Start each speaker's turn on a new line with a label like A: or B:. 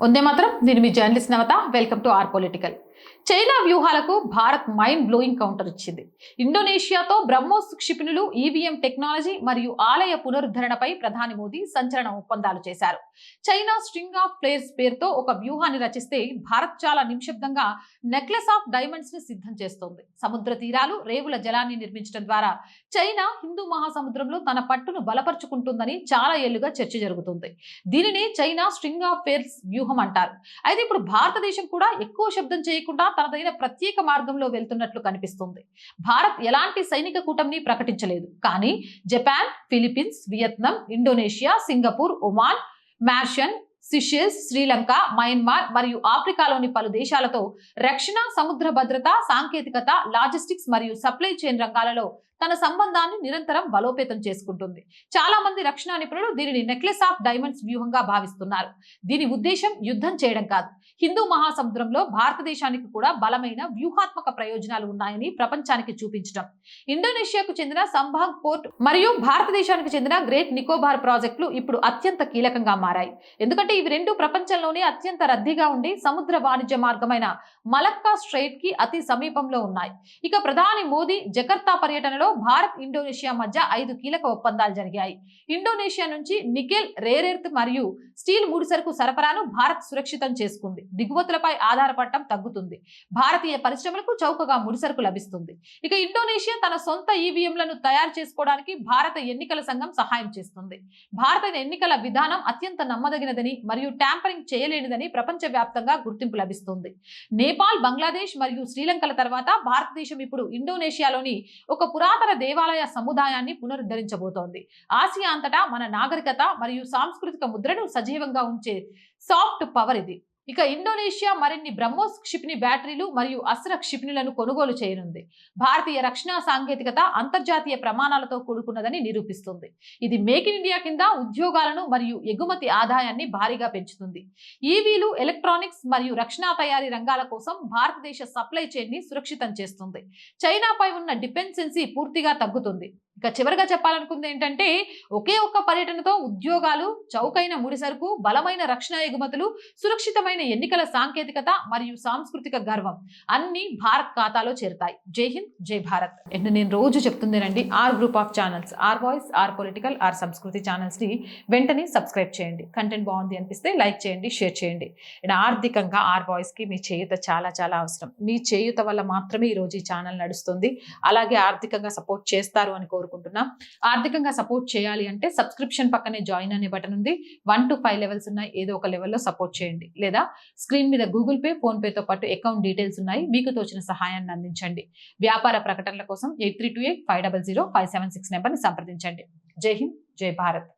A: వందే మాత్రం. నేను మీ journalist Navata. Welcome to R political. China వ్యూహాలకు భారత్ మైండ్ బ్లోయింగ్ కౌంటర్ ఇచ్చింది. ఇండోనేషియాతో బ్రహ్మోస్ క్షిపణులు, ఈవీఎం టెక్నాలజీ మరియు ఆలయ పునరుద్ధరణపై ప్రధాని మోదీ సంచలన ఒప్పందాలు చేశారు. చైనా స్ట్రింగ్ ఆఫ్ ప్లేయర్స్ పేరుతో ఒక వ్యూహాన్ని రచిస్తే భారత్ చాలా నిమిషబ్దంగా నెక్లెస్ ఆఫ్ డైమండ్స్ ని సిద్ధం చేస్తోంది. సముద్ర తీరాలు, రేవుల జలాన్ని నిర్మించడం ద్వారా చైనా హిందూ మహాసముద్రంలో తన పట్టును బలపరుచుకుంటుందని చాలా ఏళ్లుగా చర్చ జరుగుతుంది. దీనిని చైనా స్ట్రింగ్ ఆఫ్ ప్లేయర్స్ వ్యూహం అంటారు. అయితే ఇప్పుడు భారతదేశం కూడా ఎక్కువ శబ్దం చేయకుండా తనదైన ప్రత్యేక మార్గంలో వెళ్తున్నట్లు కనిపిస్తుంది. భారత్ ఎలాంటి సైనిక కూటమిని ప్రకటించలేదు. కానీ Japan, Philippines, Vietnam, Indonesia, Singapore, Oman, Mauritius, Seychelles, Sri Lanka, Myanmar మరియు ఆఫ్రికాలోని పలు దేశాలతో రక్షణ, సముద్ర భద్రత, సాంకేతికత, లాజిస్టిక్స్ మరియు సప్లై చైన్ రంగాలలో తన సంబంధాన్ని నిరంతరం బలోపేతం చేసుకుంటుంది. చాలా మంది రక్షణ నిపుణులు దీనిని నెక్లెస్ ఆఫ్ డైమండ్స్ వ్యూహంగా భావిస్తున్నారు. దీని ఉద్దేశం యుద్ధం చేయడం కాదు, హిందూ మహాసముద్రంలో భారతదేశానికి కూడా బలమైన వ్యూహాత్మక ప్రయోజనాలు ఉన్నాయని ప్రపంచానికి చూపించడం. ఇండోనేషియాకు చెందిన సంభాగ్ పోర్ట్ మరియు భారతదేశానికి చెందిన గ్రేట్ నికోబార్ ప్రాజెక్టులు ఇప్పుడు అత్యంత కీలకంగా మారాయి. ఎందుకంటే ఇవి రెండు ప్రపంచంలోనే అత్యంత రద్దీగా ఉండి సముద్ర వాణిజ్య మార్గమైన మలక్కా స్ట్రైట్ కి అతి సమీపంలో ఉన్నాయి. ఇక ప్రధాని మోదీ జకర్తా పర్యటనలో భారత్, ఇండోనేషియా మధ్య 5 కీలక ఒప్పందాలు జరిగాయి. ఇండోనేషియా నుంచి నికెల్, రేర్ ఎర్త్ మరియు స్టీల్ ముడిసరుకు సరఫరాను భారత్ సురక్షితం చేసుకుంది. దిగుమతులపై ఆధారపడటం తగ్గుతుంది. భారతీయ పరిశ్రమలకు చౌకగా ముడిసరుకు లభిస్తుంది. ఇక ఇండోనేషియా తన సొంత ఈవీఎంలను తయారు చేసుకోవడానికి భారత ఎన్నికల సంఘం సహాయం చేస్తుంది. భారత ఎన్నికల విధానం అత్యంత నమ్మదగినదని మరియు ట్యాంపరింగ్ చేయలేనిదని ప్రపంచవ్యాప్తంగా గుర్తింపు లభిస్తుంది. నేపాల్, బంగ్లాదేశ్ మరియు శ్రీలంకల తర్వాత భారతదేశం ఇప్పుడు ఇండోనేషియాలోని ఒక పురాతన దేవాలయ సముదాయాన్ని పునరుద్ధరించబోతోంది. ఆసియా అంతటా మన నాగరికత మరియు సాంస్కృతిక ముద్రను సజీవంగా ఉంచే సాఫ్ట్ పవర్ ఇది. ఇక ఇండోనేషియా మరిన్ని బ్రహ్మోస్ క్షిపణి బ్యాటరీలు మరియు అస్త్ర క్షిపణులను కొనుగోలు చేయనుంది. భారతీయ రక్షణ సాంకేతికత అంతర్జాతీయ ప్రమాణాలతో కూడుకున్నదని నిరూపిస్తుంది. ఇది మేక్ ఇన్ ఇండియా కింద ఉద్యోగాలను మరియు ఎగుమతి ఆదాయాన్ని భారీగా పెంచుతుంది. ఈవీలు, ఎలక్ట్రానిక్స్ మరియు రక్షణ తయారీ రంగాల కోసం భారతదేశ సప్లై చైన్ ని సురక్షితం చేస్తుంది. చైనాపై ఉన్న డిపెండెన్సీ పూర్తిగా తగ్గుతుంది. ఇక చివరిగా చెప్పాలనుకుంది ఏంటంటే, ఒకే ఒక్క పర్యటనతో ఉద్యోగాలు, చౌకైన ముడిసరుకు, బలమైన రక్షణ ఎగుమతులు, సురక్షితమైన ఎన్నికల సాంకేతికత మరియు సాంస్కృతిక గర్వం అన్ని భారత్ ఖాతాలో చేరుతాయి. జై హింద్, జై భారత్. నేను రోజు చెప్తుందేనండి, R group of channels, R voice, R political, R Sanskriti channels ని వెంటనే సబ్స్క్రైబ్ చేయండి. కంటెంట్ బాగుంది అనిపిస్తే లైక్ చేయండి, షేర్ చేయండి. ఆర్థికంగా ఆర్ వాయిస్ కి మీ చేయూత చాలా చాలా అవసరం. మీ చేయూత వల్ల మాత్రమే ఈ రోజు ఈ ఛానల్ నడుస్తుంది. అలాగే ఆర్థికంగా సపోర్ట్ చేస్తారు అని కోరుకుంటున్నా. ఆర్థికంగా సపోర్ట్ చేయాలి అంటే సబ్స్క్రిప్షన్ పక్కనే జాయిన్ అనే బటన్ ఉంది. 1 to 5 లెవెల్స్ ఉన్నాయి. ఏదో ఒక లెవెల్లో సపోర్ట్ చేయండి. లేదా స్క్రీన్ మీద గూగుల్ పే, ఫోన్ పేతో పాటు అకౌంట్ డీటెయిల్స్ ఉన్నాయి. మీకు తోచిన సహాయాన్ని అందించండి. వ్యాపార ప్రకటనల కోసం 8328500576 నెంబర్ని సంప్రదించండి. జై హింద్, జై భారత్.